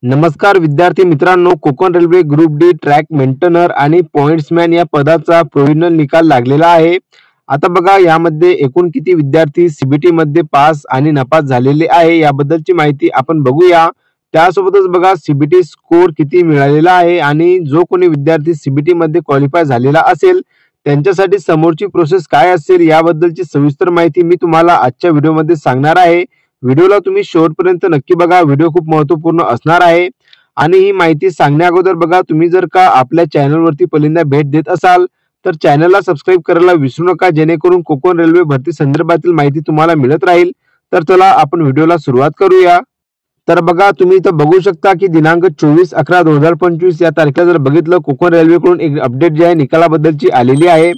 नमस्कार विद्यार्थी मित्रांनो, Konkan railway group D track maintainer आणि पॉइंट्समॅन या पदाचा प्रोव्हिजनल निकाल लागलेला आहे. आता बघा यामध्ये एकूण किती विद्यार्थी सीबीटी मध्ये पास आणि नापास झालेले आहे याबद्दलची माहिती आपण बघूया. त्यासोबतच बघा सीबीटी स्कोर किती मिळालेला आहे आणि जो कोणी विद्यार्थी सीबीटी मध्ये क्वालिफाय झालेला असेल त्यांच्यासाठी समोरची प्रोसेस काय असेल याबद्दलची सविस्तर माहिती मी तुम्हाला आजच्या व्हिडिओमध्ये सांगणार आहे. व्हिडिओला तुम्ही शेवटपर्यंत नक्की बघा. व्हिडिओ खूप महत्त्वपूर्ण असणार आहे. आणि ही माहिती सांगण्या अगोदर बघा, तुम्ही जर का आपल्या चॅनलवरती पहिल्यांदा भेट देत असाल तर चॅनलला सबस्क्राईब करायला विसरू नका, जेणेकरून कोकण रेल्वे भरती संदर्भातील माहिती तुम्हाला मिळत राहील. तर चला आपण व्हिडिओला सुरुवात करूया. तर बघा तुम्ही इथं बघू शकता की दिनांक 24/11/2025 या तारखेला जर बघितलं कोकण रेल्वेकडून एक अपडेट जी आहे निकालाबद्दलची आलेली आहे.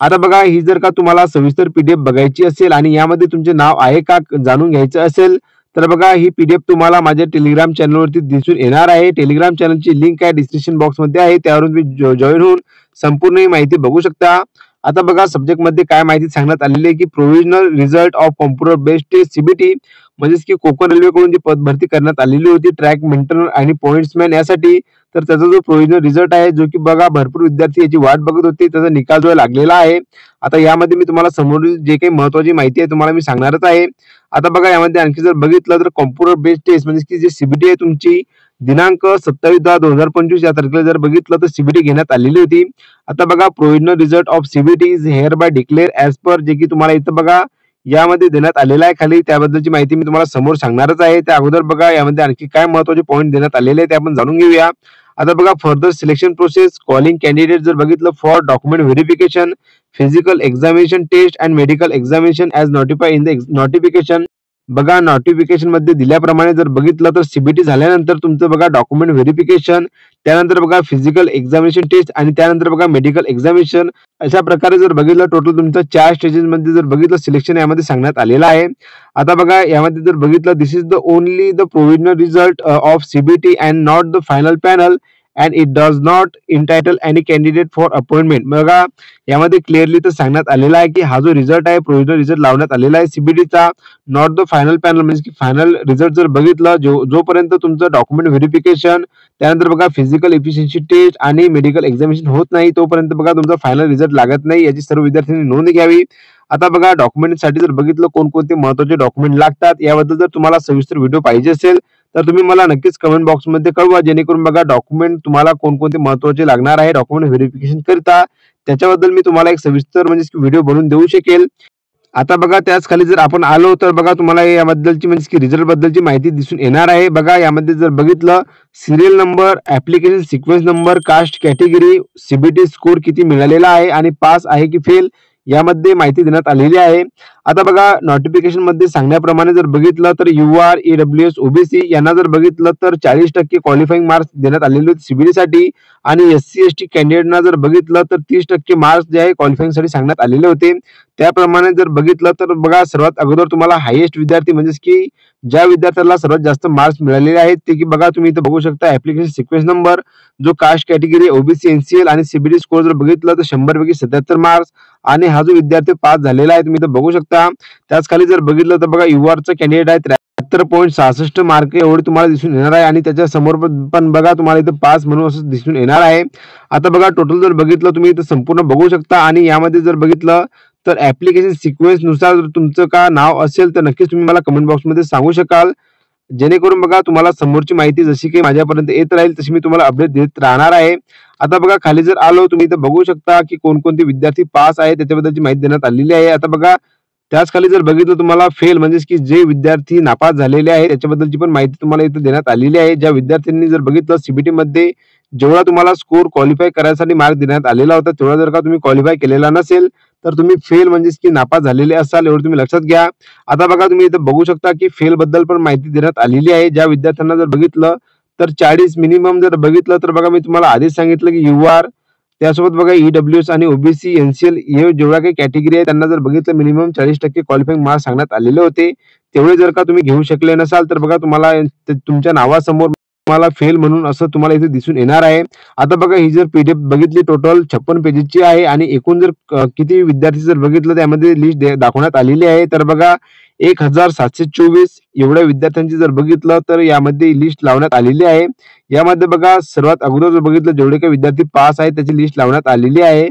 आता बघा ही जर का तुम्हाला सविस्तर पीडीएफ बघायची असेल आणि यामध्ये तुमचे नाव आहे का जाणून घ्यायचं असेल तर बघा ही पीडीएफ तुम्हाला माझ्या टेलिग्राम चॅनलवरती दिसून येणार आहे. टेलिग्राम चॅनलची लिंक आहे डिस्क्रिप्शन बॉक्समध्ये आहे, त्यावरून तुम्ही जॉईन होऊन संपूर्ण ही माहिती बघू शकता. आता बघा सब्जेक्ट मध्ये काय माहिती सांगण्यात आलेली आहे की provisional result of computer based test CBT, म्हणजेच की कोकण रेल्वेकडून जी पद भरती करण्यात आलेली होती ट्रॅक मेंटेनर आणि पॉइंट्समॅन यासाठी, तर त्याचा जो प्रोव्हिजनल रिझल्ट आहे जो की बघा भरपूर विद्यार्थी याची वाट बघत होते, त्याचा निकाल जो लागलेला आहे. आता यामध्ये मी तुम्हाला समोरील जे काही महत्त्वाची माहिती आहे तुम्हाला मी सांगणारच आहे. आता बघा यामध्ये आणखी जर बघितलं तर कॉम्प्युटर बेस्ड टेस्ट म्हणजे की जी सीबीटी आहे तुमची दिनांक 27/10/2025 या तारखेला जर बघितलं तर सीबीटी घेण्यात आलेली होती. आता बघा provisional result of CBT is hereby declare as per, जे की तुम्हाला इथं बघा यामध्ये देण्यात आलेला आहे खाली, त्याबद्दलची माहिती मी तुम्हाला समोर सांगणारच आहे. त्या अगोदर बघा यामध्ये आणखी काय महत्त्वाचे पॉईंट देण्यात आलेले आहे ते आपण जाणून घेऊया. आता बघा further selection process calling candidate जर बघितलं for document verification, physical examination test and medical examination as notify in the notification. बघा नोटिफिकेशन मध्ये दिल्याप्रमाणे जर बघितलं तर सीबीटी झाल्यानंतर तुमचं बघा डॉक्युमेंट व्हेरिफिकेशन, त्यानंतर बघा फिजिकल एक्झामिनेशन टेस्ट आणि त्यानंतर बघा मेडिकल एक्झामिनेशन, अशा प्रकारे जर बघितलं टोटल तुमचं 4 स्टेजेस मध्ये जर बघितलं सिलेक्शन यामध्ये सांगण्यात आलेलं आहे. आता बघा यामध्ये जर बघितलं this is the only the provisional result of CBT and not the final panel and it does not entitle any candidate for appointment. बघा यामध्ये क्लिअरली तर सांगण्यात आलेलं आहे की हा जो रिझल्ट आहे प्रोव्हिजनल रिझल्ट लावण्यात आलेला आहे सीबीटीचा, नॉट द फायनल पॅनल, म्हणजे की फायनल रिझल्ट जर बघितलं जोपर्यंत तुमचं डॉक्युमेंट व्हेरिफिकेशन त्यानंतर बघा फिजिकल एफिशियन्सी टेस्ट आणि मेडिकल एक्झामिनेशन होत नाही तोपर्यंत बघा तुमचा फायनल रिझल्ट लागत नाही, याची सर्व विद्यार्थ्यांनी नोंद घ्यावी. आता बघा डॉक्युमेंटसाठी जर बघितलं कोणकोणते महत्त्वाचे डॉक्युमेंट लागतात याबद्दल जर तुम्हाला सविस्तर व्हिडिओ पाहिजे असेल तर तुम्ही मला नक्कीच कमेंट बॉक्समध्ये कळवा, जेणेकरून बघा डॉक्युमेंट तुम्हाला कोणकोणते महत्त्वाचे लागणार आहे डॉक्युमेंट व्हेरिफिकेशन करता त्याच्याबद्दल मी तुम्हाला एक सविस्तर म्हणजे व्हिडिओ बनवून देऊ शकेल. आता बघा त्याच खाली जर आपण आलो तर बघा तुम्हाला याबद्दलची म्हणजे की रिझल्ट बद्दलची माहिती दिसून येणार आहे. बघा यामध्ये जर बघितलं serial number, application sequence number, caste category, CBT score किती मिळालेला आहे आणि पास आहे की फेल यामध्ये माहिती देण्यात आलेली आहे. आता बघा नोटिफिकेशन मध्ये सांगण्याप्रमाणे जर बघितलं तर UR, EWS, OBC यांना जर बघितलं तर 40% क्वालिफाईंग मार्क्स देण्यात आलेले होते सीबीटी साठी आणि SC ST कॅन्डिडेटना जर बघितलं तर 30% मार्क्स जे आहे क्वालिफाईंग साठी सांगण्यात आलेले होते. त्याप्रमाणे जर बघितलं तर बघा सर्वात अगोदर तुम्हाला हायेस्ट विद्यार्थी म्हणजेच की ज्या विद्यार्थ्याला सर्वात जास्त मार्क्स मिळालेले आहेत ते की बघा तुम्ही इथं बघू शकता ऍप्लिकेशन सिक्वेन्स नंबर, जो कास्ट कॅटेगरी, OBC, NCL आणि सीबीटी स्कोर जर बघितलं तर 100 पैकी 77 मार्क्स आणि हा जो विद्यार्थी पास झालेला आहे तुम्ही इथं बघू शकता. त्याच खाली जर बघितलं तर बघा URचा कॅन्डिडेट आहे 73.66 मार्क एवढे तुम्हाला दिसून येणार आहे आणि त्याच्या समोर पण बघा तुम्हाला इथं पास म्हणून असं दिसून येणार आहे. आता बघा टोटल जर बघितलं तुम्ही इथं संपूर्ण बघू शकता आणि यामध्ये जर बघितलं तर ऍप्लिकेशन सिक्वेन्स नुसार जर तुमचं का नाव असेल तर नक्कीच तुम्ही मला कमेंट बॉक्समध्ये सांगू शकाल, जेणेकरून बघा तुम्हाला समोरची माहिती जशी काही माझ्यापर्यंत येत राहील तशी मी तुम्हाला अपडेट देत राहणार आहे. आता बघा खाली जर आलो तुम्ही इथं बघू शकता की कोणकोणते विद्यार्थी पास आहे त्याच्याबद्दलची माहिती देण्यात आलेली आहे. आता बघा त्याच खाली जर बघितलं तुम्हाला फेल म्हणजे की जे विद्यार्थी नापास झालेले आहेत त्याच्याबद्दलची पण माहिती तुम्हाला इथे देण्यात आलेली आहे. ज्या विद्यार्थ्यांनी जर बघितलं सीबीटी मध्ये जेवढा तुम्हाला स्कोर क्वालिफाय करायसाठी मार्क देण्यात आलेला होता तेवढा जर का तुम्ही क्वालिफाय केलेला नसेल तर तुम्ही फेल म्हणजे की नापास झालेले असाल, एवढं तुम्ही लक्षात घ्या. आता बघा तुम्ही इथं बघू शकता की फेल बद्दल पण माहिती देण्यात आलेली आहे. ज्या विद्यार्थ्यांना जर बघितलं तर 40 मिनिमम जर बघितलं तर बघा मी तुम्हाला आधीच सांगितलं की UR त्यासोबत बघा EWS आणि OBC, NCL हे जेवढ्या काही कॅटेगरी आहे त्यांना जर बघितलं मिनिमम 40% क्वालिफाईंग मार्क्स सांगण्यात आलेले होते. तेवढे जर का तुम्ही घेऊ शकले नसाल तर बघा तुम्हाला तुमच्या नावासमोर तुम्हाला फेल म्हणून असं तुम्हाला इथे दिसून येणार आहे. आता बघा ही जर पीडीएफ बघितली टोटल 56 पेजेसची आहे आणि एकूण जर किती विद्यार्थी जर बघितलं त्यामध्ये लिस्ट दाखवण्यात आलेली आहे. तर बघा 1724 एवढ्या विद्यार्थ्यांची जर बघितलं तर यामध्ये लिस्ट लावण्यात आलेली आहे. यामध्ये बघा सर्वात अगोदर जर बघितलं जेवढे काही विद्यार्थी पास आहेत त्याची लिस्ट लावण्यात आलेली आहे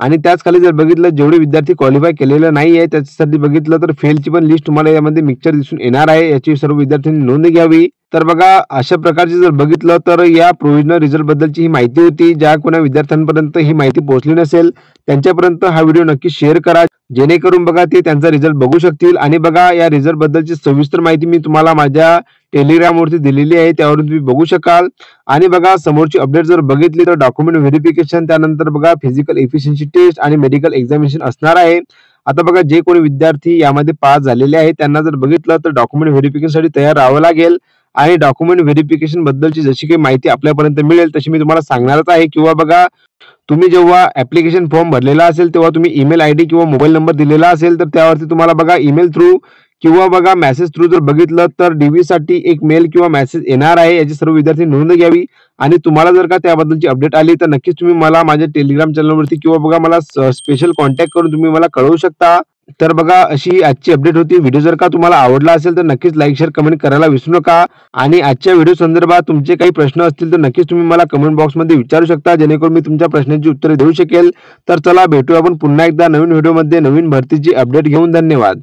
आणि त्याच खाली जर बघितलं जेवढे विद्यार्थी क्वालिफाय केलेलं नाही आहे त्याच्यासाठी बघितलं तर फेलची पण लिस्ट तुम्हाला यामध्ये मिक्सचर दिसून येणार आहे. याची सर्व विद्यार्थ्यांनी नोंद घ्यावी. तर बघा अशा प्रकारचे जर बघितलं तर या प्रोव्हिजनल रिझल्ट बद्दलची ही माहिती होती. ज्या कोणा विद्यार्थ्यांपर्यंत ही माहिती पोहोचली नसेल त्यांच्यापर्यंत हा व्हिडिओ नक्की शेअर करा, जेणेकरून बघा ते त्यांचा रिझल्ट बघू शकतील. आणि बघा या रिझल्ट बद्दलची सविस्तर माहिती मी तुम्हाला माझ्या टेलिग्रामवरती दिलेली आहे, त्यावरून तुम्ही बघू शकाल. आणि बघा समोरची अपडेट जर बघितली तर डॉक्युमेंट व्हेरिफिकेशन, त्यानंतर बघा फिजिकल एफिशियन्सी टेस्ट आणि मेडिकल एक्झामिनेशन असणार आहे. आता बघा जे कोणी विद्यार्थी यामध्ये पास झालेले आहेत त्यांना जर बघितलं तर डॉक्युमेंट व्हेरिफिकेशनसाठी तयार राहावं लागेल. आणि डॉक्युमेंट व्हेरिफिकेशन बद्दलची जशी काही माहिती आपल्यापर्यंत मिळेल तशी मी तुम्हाला सांगणारच आहे. किंवा बघा तुम्ही जेव्हा ऍप्लिकेशन फॉर्म भरलेला असेल तेव्हा तुम्ही ईमेल आयडी किंवा मोबाईल नंबर दिलेला असेल तर त्यावरती तुम्हाला बघा ईमेल थ्रू किंवा बघा मेसेज थ्रू जर बघितलं तर डीबी साठी एक मेल किंवा मेसेज येणार आहे. याची सर्व विद्यार्थी नोंद घ्यावी. आणि तुम्हाला जर का त्याबद्दलची अपडेट आली तर नक्कीच तुम्ही मला माझ्या टेलिग्राम चॅनलवरती किंवा बघा मला स्पेशल कॉन्टॅक्ट करून तुम्ही मला कळवू शकता. तर बघा अशी आजची अपडेट होती. व्हिडिओ जर का तुम्हाला आवडला असेल तर नक्कीच लाईक शेअर कमेंट करायला विसरू नका. आणि आजच्या व्हिडिओ संदर्भात तुमचे काही प्रश्न असतील तर नक्कीच तुम्ही मला कमेंट बॉक्समध्ये विचारू शकता, जेणेकरून मी तुमच्या प्रश्नांची उत्तरे देऊ शकेल. तर चला भेटूया आपण पुन्हा एकदा नवीन व्हिडिओमध्ये नवीन भरतीची अपडेट घेऊन. धन्यवाद.